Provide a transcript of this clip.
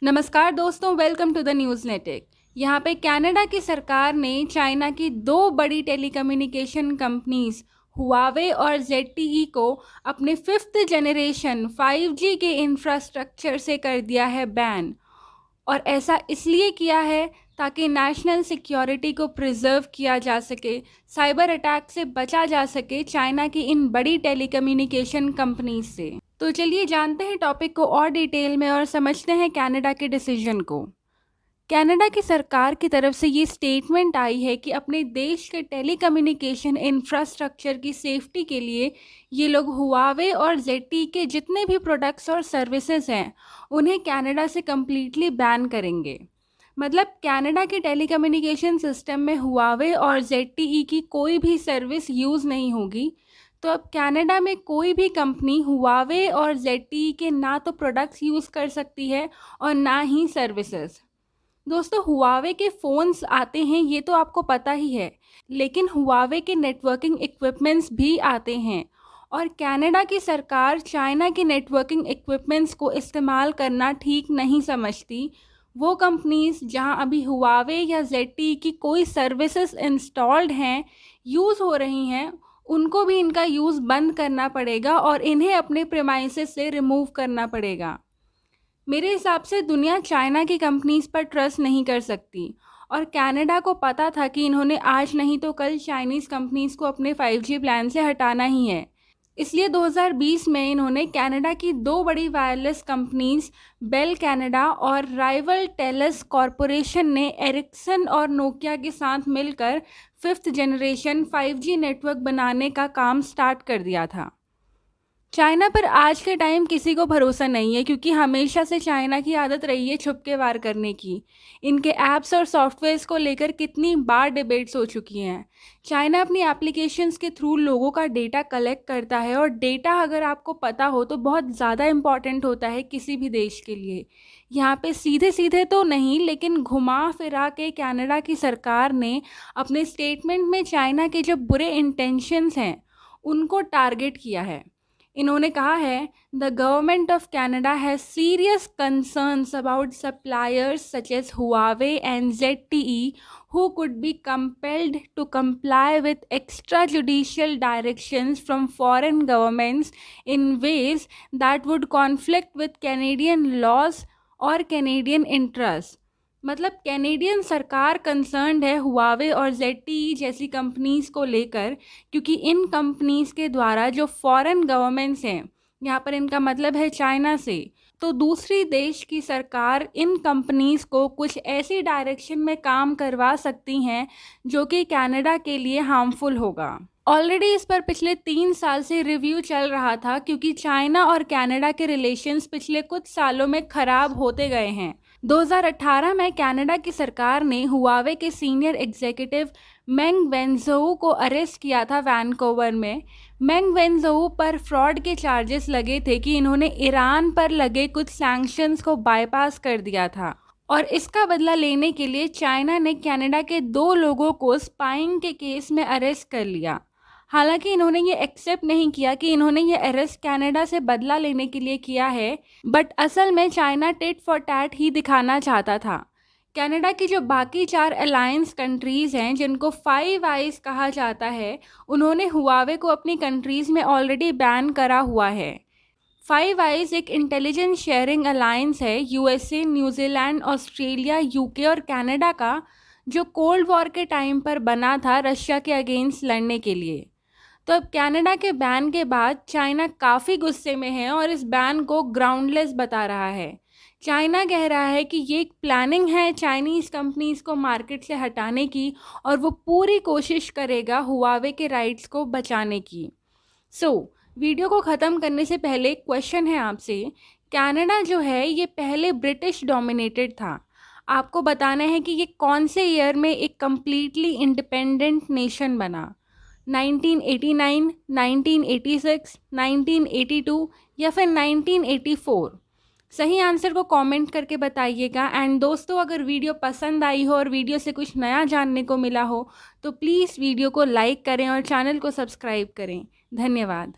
नमस्कार दोस्तों, welcome to the news नेटिक। यहाँ पे कनाडा की सरकार ने चाइना की दो बड़ी टेलीकम्युनिकेशन कंपनीज हुआवे और ZTE को अपने फिफ्थ जनरेशन 5G के इंफ्रास्ट्रक्चर से कर दिया है बैन। और ऐसा इसलिए किया है ताकि नेशनल सिक्योरिटी को प्रिजर्व किया जा सके, साइबर अटैक से बचा जा सके चाइना की इन बड़ी टेलीकम्युनिकेशन कंपनीज से। तो चलिए जानते हैं टॉपिक को और डिटेल में और समझते हैं कनाडा के डिसीजन को। कनाडा की सरकार की तरफ से ये स्टेटमेंट आई है कि अपने देश के टेलीकम्युनिकेशन इंफ्रास्ट्रक्चर की सेफ्टी के लिए ये लोग हुआवे और ZTE के जितने भी प्रोडक्ट्स और सर्विसेज हैं उन्हें कनाडा से कम्प्लीटली बैन करेंगे। मतलब कनाडा के टेलीकम्युनिकेशन सिस्टम में हुआवे और ZTE की कोई भी सर्विस यूज़ नहीं होगी। तो अब कनाडा में कोई भी कंपनी हुआवे और ZTE के ना तो प्रोडक्ट्स यूज़ कर सकती है और ना ही सर्विसेज। दोस्तों, हुआवे के फ़ोन्स आते हैं ये तो आपको पता ही है, लेकिन हुआवे के नेटवर्किंग इक्विपमेंट्स भी आते हैं और कनाडा की सरकार चाइना के नेटवर्किंग इक्विपमेंट्स को इस्तेमाल करना ठीक नहीं समझती। वो कंपनीज जहां अभी हुआवे या ZTE की कोई सर्विसेज इंस्टॉल्ड हैं, यूज़ हो रही हैं, उनको भी इनका यूज़ बंद करना पड़ेगा और इन्हें अपने प्रेमाइसेस से रिमूव करना पड़ेगा। मेरे हिसाब से दुनिया चाइना की कंपनीज पर ट्रस्ट नहीं कर सकती और कनाडा को पता था कि इन्होंने आज नहीं तो कल चाइनीज़ कंपनीज को अपने 5G प्लान से हटाना ही है। इसलिए 2020 में इन्होंने कनाडा की दो बड़ी वायरलेस कंपनीज बेल कनाडा और राइवल टेलस कॉरपोरेशन ने एरिक्सन और नोकिया के साथ मिलकर फिफ्थ जनरेशन 5G नेटवर्क बनाने का काम स्टार्ट कर दिया था। चाइना पर आज के टाइम किसी को भरोसा नहीं है क्योंकि हमेशा से चाइना की आदत रही है छुप के वार करने की। इनके ऐप्स और सॉफ्टवेयर्स को लेकर कितनी बार डिबेट्स हो चुकी हैं। चाइना अपनी एप्लीकेशंस के थ्रू लोगों का डेटा कलेक्ट करता है और डेटा अगर आपको पता हो तो बहुत ज़्यादा इम्पॉर्टेंट होता है किसी भी देश के लिए। यहाँ पे सीधे सीधे तो नहीं, लेकिन घुमा फिरा के कनाडा की सरकार ने अपने स्टेटमेंट में चाइना के जो बुरे इंटेंशंस हैं उनको टारगेट किया है। इन्होंने कहा है, the government of Canada has serious concerns about suppliers such as Huawei and ZTE who could be compelled to comply with extrajudicial directions from foreign governments in ways that would conflict with Canadian laws और Canadian interests। मतलब Canadian सरकार concerned है Huawei और ZTE जैसी companies को लेकर, क्योंकि इन companies के द्वारा जो फॉरेन गवर्नमेंट्स हैं, यहाँ पर इनका मतलब है चाइना से, तो दूसरी देश की सरकार इन कंपनीज को कुछ ऐसी डायरेक्शन में काम करवा सकती हैं जो कि कनाडा के लिए हार्मफुल होगा। ऑलरेडी इस पर पिछले 3 साल से रिव्यू चल रहा था क्योंकि चाइना और कनाडा के रिलेशंस पिछले कुछ सालों में ख़राब होते गए हैं। 2018 में कनाडा की सरकार ने हुआवे के सीनियर एग्जीक्यूटिव मेंग वेंजोऊ को अरेस्ट किया था वैनकूवर में। मेंग वेंजोऊ पर फ्रॉड के चार्जेस लगे थे कि इन्होंने ईरान पर लगे कुछ सैंक्शंस को बाईपास कर दिया था और इसका बदला लेने के लिए चाइना ने कनाडा के 2 लोगों को स्पाइंग के केस में अरेस्ट कर लिया। हालांकि इन्होंने ये एक्सेप्ट नहीं किया कि इन्होंने ये अरेस्ट कनाडा से बदला लेने के लिए किया है, बट असल में चाइना टिट फॉर टैट ही दिखाना चाहता था। कनाडा की जो बाकी 4 अलायंस कंट्रीज़ हैं जिनको 5 आइज़ कहा जाता है, उन्होंने हुआवे को अपनी कंट्रीज़ में ऑलरेडी बैन करा हुआ है। 5 आइज़ एक इंटेलिजेंस शेयरिंग अलायंस है USA, न्यूजीलैंड, ऑस्ट्रेलिया, UK और कनाडा का, जो कोल्ड वॉर के टाइम पर बना था रशिया के अगेंस्ट लड़ने के लिए। तो अब कनाडा के बैन के बाद चाइना काफ़ी गुस्से में है और इस बैन को ग्राउंडलेस बता रहा है। चाइना कह रहा है कि ये एक प्लानिंग है चाइनीज़ कंपनीज़ को मार्केट से हटाने की और वो पूरी कोशिश करेगा हुआवे के राइट्स को बचाने की। वीडियो को ख़त्म करने से पहले एक क्वेश्चन है आपसे। कनाडा जो है ये पहले ब्रिटिश डोमिनेटेड था। आपको बताना है कि ये कौन से ईयर में एक कम्प्लीटली इंडिपेंडेंट नेशन बना। 1989, 1986, 1982 या फिर 1984? सही आंसर को कमेंट करके बताइएगा। एंड दोस्तों, अगर वीडियो पसंद आई हो और वीडियो से कुछ नया जानने को मिला हो तो प्लीज़ वीडियो को लाइक करें और चैनल को सब्सक्राइब करें। धन्यवाद।